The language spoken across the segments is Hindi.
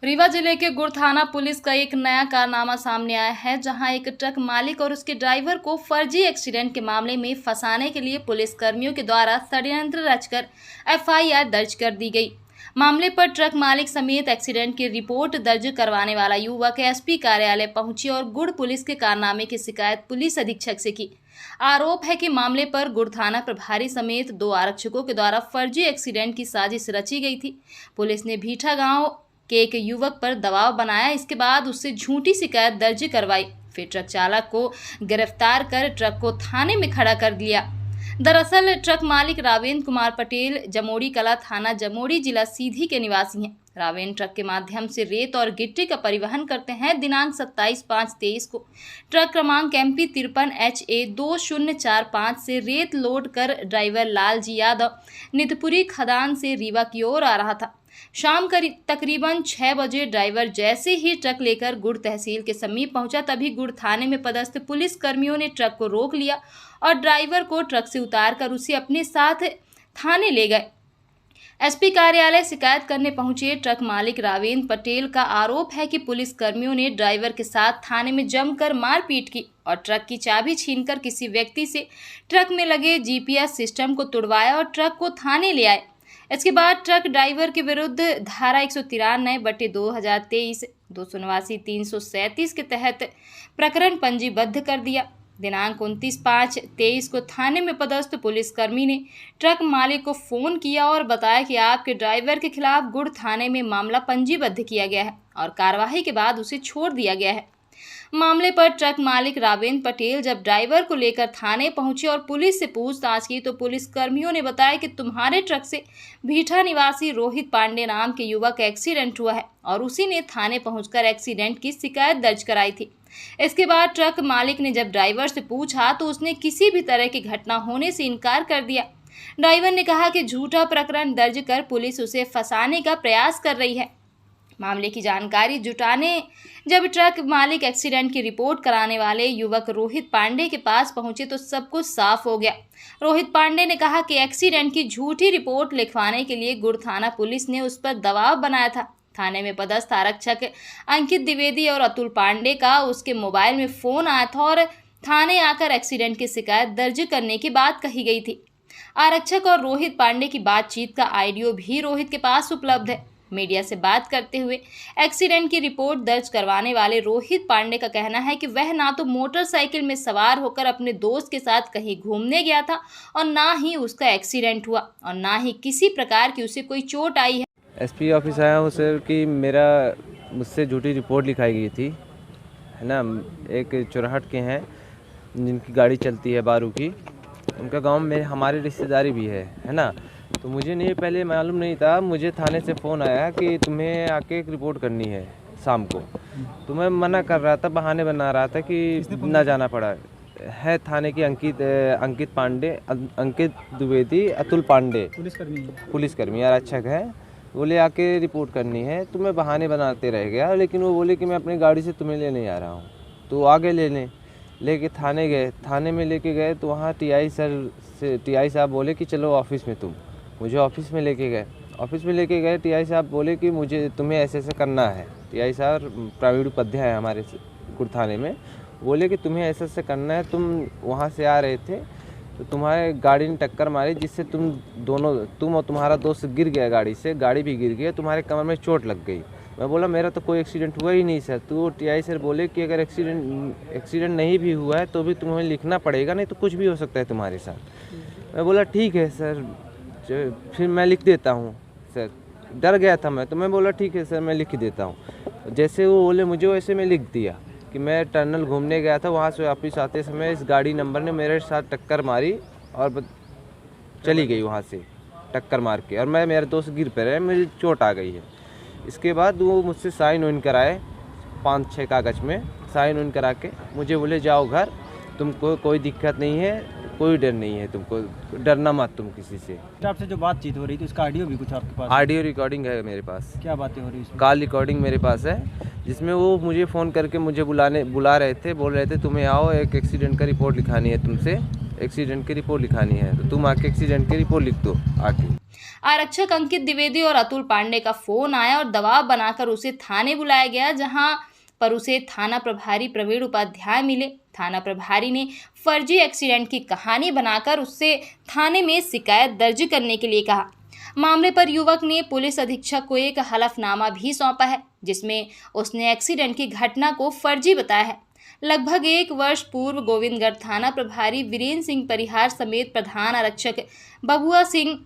रीवा जिले के गुड़ थाना पुलिस का एक नया कारनामा सामने आया है, जहां एक ट्रक मालिक और उसके ड्राइवर को फर्जी एक्सीडेंट के मामले में फंसाने के लिए पुलिस कर्मियों के द्वारा षड्यंत्र रचकर एफआईआर दर्ज कर दी गई। मामले पर ट्रक मालिक समेत एक्सीडेंट की रिपोर्ट दर्ज करवाने वाला युवक एसपी कार्यालय पहुंची और गुड़ पुलिस के कारनामे की शिकायत पुलिस अधीक्षक से की। आरोप है कि मामले पर गुड़ थाना प्रभारी समेत 2 आरक्षकों के द्वारा फर्जी एक्सीडेंट की साजिश रची गई थी। पुलिस ने भीठा गांव के एक युवक पर दबाव बनाया, इसके बाद उससे झूठी शिकायत दर्ज करवाई। फिर ट्रक चालक को गिरफ्तार कर ट्रक को थाने में खड़ा कर दिया। दरअसल ट्रक मालिक रावेंद्र कुमार पटेल जमोड़ी कला थाना जमोड़ी जिला सीधी के निवासी हैं। रावेंद्र ट्रक के माध्यम से रेत और गिट्टी का परिवहन करते हैं। दिनांक 27/5/23 को ट्रक क्रमांक MP 53HA 2045 से रेत लोड कर ड्राइवर लालजी यादव नितपुरी खदान से रीवा की ओर आ रहा था। शाम तकरीबन 6 बजे ड्राइवर जैसे ही ट्रक लेकर गुड़ तहसील के समीप पहुंचा, तभी गुड़ थाने में पदस्थ पुलिस कर्मियों ने ट्रक को रोक लिया और ड्राइवर को ट्रक से उतारकर उसे अपने साथ थाने ले गए। एसपी कार्यालय शिकायत करने पहुंचे ट्रक मालिक रावेंद्र पटेल का आरोप है कि पुलिस कर्मियों ने ड्राइवर के साथ थाने में जमकर मारपीट की और ट्रक की चाबी छीनकर किसी व्यक्ति से ट्रक में लगे GPS सिस्टम को तुड़वाया और ट्रक को थाने ले आए। इसके बाद ट्रक ड्राइवर के विरुद्ध धारा 193/2023, 289, 337 के तहत प्रकरण पंजीबद्ध कर दिया। दिनांक 29/5/23 को थाने में पदस्थ पुलिसकर्मी ने ट्रक मालिक को फोन किया और बताया कि आपके ड्राइवर के खिलाफ गुड़ थाने में मामला पंजीबद्ध किया गया है और कार्रवाई के बाद उसे छोड़ दिया गया है। मामले पर ट्रक मालिक रावेंद्र पटेल जब ड्राइवर को लेकर थाने पहुंचे और पुलिस से पूछताछ की, तो पुलिस कर्मियों ने बताया कि तुम्हारे ट्रक से भीठा निवासी रोहित पांडे नाम के युवक का एक्सीडेंट हुआ है और उसी ने थाने पहुंचकर एक्सीडेंट की शिकायत दर्ज कराई थी। इसके बाद ट्रक मालिक ने जब ड्राइवर से पूछा तो उसने किसी भी तरह की घटना होने से इनकार कर दिया। ड्राइवर ने कहा कि झूठा प्रकरण दर्ज कर पुलिस उसे फंसाने का प्रयास कर रही है। मामले की जानकारी जुटाने जब ट्रक मालिक एक्सीडेंट की रिपोर्ट कराने वाले युवक रोहित पांडे के पास पहुंचे तो सब कुछ साफ हो गया। रोहित पांडे ने कहा कि एक्सीडेंट की झूठी रिपोर्ट लिखवाने के लिए गुड़ थाना पुलिस ने उस पर दबाव बनाया था। थाने में पदस्थ आरक्षक अंकित द्विवेदी और अतुल पांडे का उसके मोबाइल में फोन आया था और थाने आकर एक्सीडेंट की शिकायत दर्ज करने की बात कही गई थी। आरक्षक और रोहित पांडे की बातचीत का ऑडियो भी रोहित के पास उपलब्ध है। मीडिया से बात करते हुए एक्सीडेंट की रिपोर्ट दर्ज करवाने वाले रोहित पांडे का कहना है कि वह ना तो मोटरसाइकिल में सवार होकर अपने दोस्त के साथ कहीं घूमने गया था और ना ही उसका एक्सीडेंट हुआ और ना ही किसी प्रकार की उसे कोई चोट आई है। एसपी ऑफिस आया हूँ सर कि मुझसे झूठी रिपोर्ट लिखाई गई थी, है ना। एक चौराहट के हैं जिनकी गाड़ी चलती है बारू की, उनका गांव में हमारी रिश्तेदारी भी है ना। तो मुझे नहीं पहले मालूम नहीं था, मुझे थाने से फ़ोन आया कि तुम्हें आके एक रिपोर्ट करनी है शाम को। तो मैं मना कर रहा था, बहाने बना रहा था कि ना जाना पड़ा है। थाने की अंकित पांडे, अंकित द्विवेदी, अतुल पांडे पुलिसकर्मी आरक्षक है। बोले आके रिपोर्ट करनी है, तो मैं बहाने बनाते रह गया। लेकिन वो बोले कि मैं अपनी गाड़ी से तुम्हें लेने आ रहा हूँ, तो आगे लेके थाने गए। थाने में लेके गए तो वहाँ TI साहब बोले कि चलो ऑफिस में। मुझे ऑफिस में लेके गए। TI साहब बोले कि मुझे तुम्हें ऐसे करना है। TI साहब प्रवीण उपाध्याय है हमारे गुड़ थाने में। बोले कि तुम्हें ऐसे करना है। तुम वहाँ से आ रहे थे तो तुम्हारे गाड़ी ने टक्कर मारी, जिससे तुम और तुम्हारा दोस्त गिर गया गाड़ी से। गाड़ी भी गिर गई, तुम्हारे कमर में चोट लग गई। मैं बोला मेरा तो कोई एक्सीडेंट हुआ ही नहीं सर। तो TI सर बोले कि अगर एक्सीडेंट नहीं भी हुआ है तो भी तुम्हें लिखना पड़ेगा, नहीं तो कुछ भी हो सकता है तुम्हारे साथ। मैं बोला ठीक है सर, फिर मैं लिख देता हूँ सर। डर गया था मैं, तो मैं बोला ठीक है सर, मैं लिख देता हूँ। जैसे वो बोले मुझे, वैसे मैं लिख दिया कि मैं टनल घूमने गया था, वहाँ से वापस आते समय इस गाड़ी नंबर ने मेरे साथ टक्कर मारी और चली गई वहाँ से टक्कर मार के, और मेरे दोस्त गिर पड़े, मुझे चोट आ गई है। इसके बाद वो मुझसे साइन वाइन कराए 5-6 कागज़ में साइन वाइन करा के मुझे बोले जाओ घर, तुमको कोई दिक्कत नहीं है, कोई डर नहीं है, तुमको डरना मत तुम किसी से। आपसे जो बातचीत हो रही थी उसका ऑडियो भी कुछ आपके पास? ऑडियो रिकॉर्डिंग है मेरे पास। क्या बातें हो रही है? कॉल रिकॉर्डिंग मेरे पास है, जिसमें वो मुझे फ़ोन करके मुझे बुला रहे थे। बोल रहे थे तुम्हें आओ, एक एक्सीडेंट का रिपोर्ट लिखानी है तुमसे, एक्सीडेंट की रिपोर्ट लिखानी है, तो तुम आके एक्सीडेंट की रिपोर्ट लिख दो आके। आरक्षक अंकित द्विवेदी और अतुल पांडे का फोन आया और दबाव बनाकर उसे थाने बुलाया गया, जहां पर उसे थाना प्रभारी प्रवीण उपाध्याय मिले। थाना प्रभारी ने फर्जी एक्सीडेंट की कहानी बनाकर उससे थाने में शिकायत दर्ज करने के लिए कहा। मामले पर युवक ने पुलिस अधीक्षक को एक हलफनामा भी सौंपा है, जिसमें उसने एक्सीडेंट की घटना को फर्जी बताया है। लगभग 1 वर्ष पूर्व गोविंदगढ़ थाना प्रभारी वीरेंद्र सिंह परिहार समेत प्रधान आरक्षक बबुआ सिंह,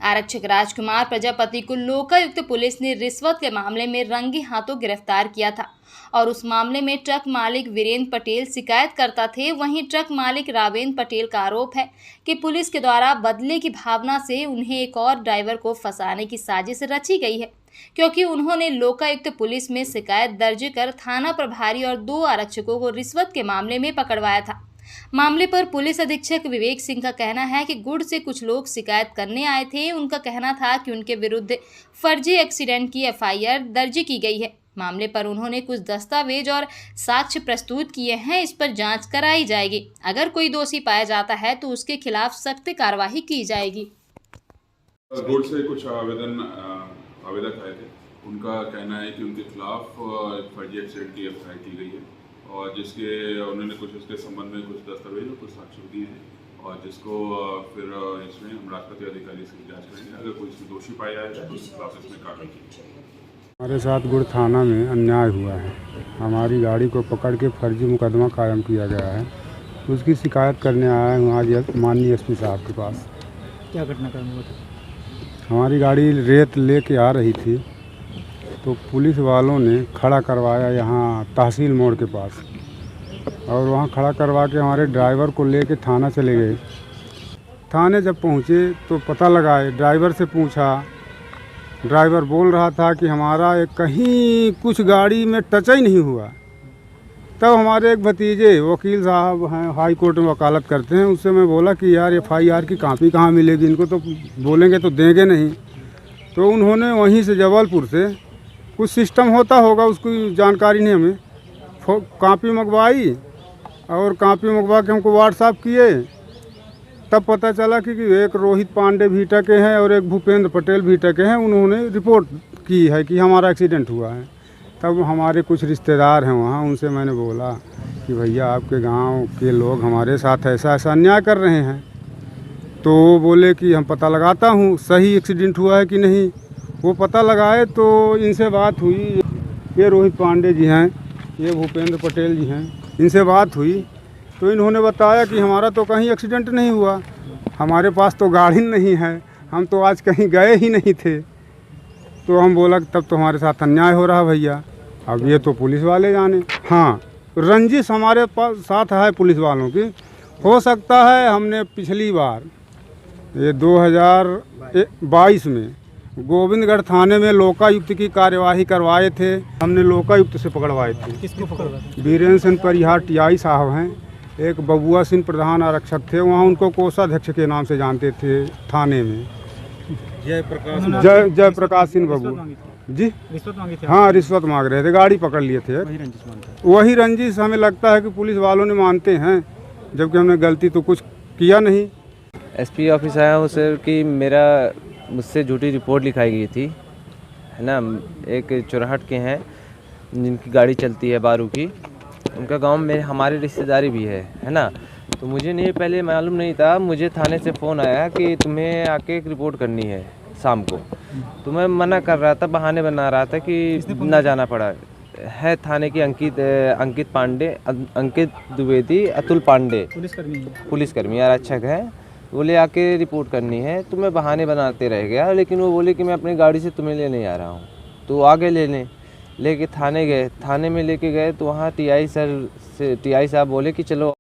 आरक्षक राजकुमार प्रजापति को लोकायुक्त पुलिस ने रिश्वत के मामले में रंगे हाथों गिरफ्तार किया था और उस मामले में ट्रक मालिक वीरेंद्र पटेल शिकायत करता थे। वहीं ट्रक मालिक रावेंद्र पटेल का आरोप है कि पुलिस के द्वारा बदले की भावना से उन्हें एक और ड्राइवर को फंसाने की साजिश रची गई है, क्योंकि उन्होंने लोकायुक्त पुलिस में शिकायत दर्ज कर थाना प्रभारी और 2 आरक्षकों को रिश्वत के मामले में पकड़वाया था। मामले पर पुलिस अधीक्षक विवेक सिंह का कहना है कि गुड़ से कुछ लोग शिकायत करने आए थे। उनका कहना था कि उनके विरुद्ध फर्जी एक्सीडेंट की FIR दर्ज की गई है। मामले पर उन्होंने कुछ दस्तावेज और साक्ष्य प्रस्तुत किए हैं, इस पर जांच कराई जाएगी। अगर कोई दोषी पाया जाता है तो उसके खिलाफ सख्त कार्रवाई की जाएगी। गुड़ से कुछ आवेदक आए थे। उनका कहना है कि उनके खिलाफ फर्जी एक्सीडेंट की FIR की गई है और जिसके उन्होंने कुछ उसके संबंध में कुछ दस्तावेज और कुछ साक्ष्य दिए हैं और जिसको फिर इसमें हम राष्ट्रपति अधिकारी से जांच करेंगे। अगर कोई इसमें दोषी पाया जाए तो उसके खिलाफ इसमें कार्रवाई की जाएगी। हमारे साथ गुड़ थाना में अन्याय हुआ है। हमारी गाड़ी को पकड़ के फर्जी मुकदमा कायम किया गया है। उसकी शिकायत करने आया हूँ आज माननीय SP साहब के पास। क्या घटनाक्रम हुआ था? हमारी गाड़ी रेत लेके आ रही थी तो पुलिस वालों ने खड़ा करवाया यहाँ तहसील मोड़ के पास और वहाँ खड़ा करवा के हमारे ड्राइवर को लेके थाना चले गए। थाने जब पहुँचे तो पता लगाए, ड्राइवर से पूछा, ड्राइवर बोल रहा था कि हमारा कहीं कुछ गाड़ी में टच ही नहीं हुआ। तब हमारे एक भतीजे वकील साहब हैं, हाई कोर्ट में वकालत करते हैं, उससे मैं बोला कि यार FIR की कॉपी कहाँ मिलेगी, इनको तो बोलेंगे तो देंगे नहीं। तो उन्होंने वहीं से जबलपुर से कुछ सिस्टम होता होगा, उसकी जानकारी नहीं हमें, कॉपी मंगवाई और कॉपी मंगवा के हमको व्हाट्सएप किए। तब पता चला कि एक रोहित पांडे भीटा के हैं और एक भूपेंद्र पटेल भीटा के हैं, उन्होंने रिपोर्ट की है कि हमारा एक्सीडेंट हुआ है। तब हमारे कुछ रिश्तेदार हैं वहाँ, उनसे मैंने बोला कि भैया आपके गांव के लोग हमारे साथ ऐसा ऐसा अन्याय कर रहे हैं। तो वो बोले कि हम पता लगाता हूँ सही एक्सीडेंट हुआ है कि नहीं। वो पता लगाए तो इनसे बात हुई, ये रोहित पांडे जी हैं, ये भूपेंद्र पटेल जी हैं, इनसे बात हुई तो इन्होंने बताया कि हमारा तो कहीं एक्सीडेंट नहीं हुआ, हमारे पास तो गाड़ी नहीं है, हम तो आज कहीं गए ही नहीं थे। तो हम बोला तब तो हमारे साथ अन्याय हो रहा भैया, अब ये तो पुलिस वाले जाने। हाँ, रंजिश हमारे पास साथ है पुलिस वालों की। हो सकता है हमने पिछली बार ये 2022 में गोविंदगढ़ थाने में लोकायुक्त की कार्यवाही करवाए थे, हमने लोकायुक्त से पकड़वाए थे। किसको पकड़वा? वीरेंद्र सिंह परिहार TI साहब हैं, एक बबुआ सिंह प्रधान आरक्षक थे, वहाँ उनको कोषाध्यक्ष के नाम से जानते थे थाने में। जय प्रकाश सिंह बबू जी, रिश्वत मांगी थी? हाँ, रिश्वत मांग रहे थे, गाड़ी पकड़ लिए थे। वही रंजिश हमें लगता है कि पुलिस वालों ने मानते हैं, जबकि हमने गलती तो कुछ किया नहीं। SP ऑफिस आया हूँ सर कि मुझसे झूठी रिपोर्ट लिखाई गई थी, है ना। एक चुराहट के हैं जिनकी गाड़ी चलती है बारू की, उनका गांव में हमारी रिश्तेदारी भी है ना। तो मुझे नहीं पहले मालूम नहीं था, मुझे थाने से फ़ोन आया कि तुम्हें आके एक रिपोर्ट करनी है शाम को। तो मैं मना कर रहा था, बहाने बना रहा था कि ना जाना पड़ा। है थाने की अंकित पांडे, अंकित द्विवेदी, अतुल पांडे, पुलिसकर्मी आरक्षक है। बोले आके रिपोर्ट करनी है, तो मैं बहाने बनाते रह गया, लेकिन वो बोले कि मैं अपनी गाड़ी से तुम्हें लेने आ रहा हूँ। तो आगे लेके थाने गए, थाने में लेके गए तो वहाँ TI साहब बोले कि चलो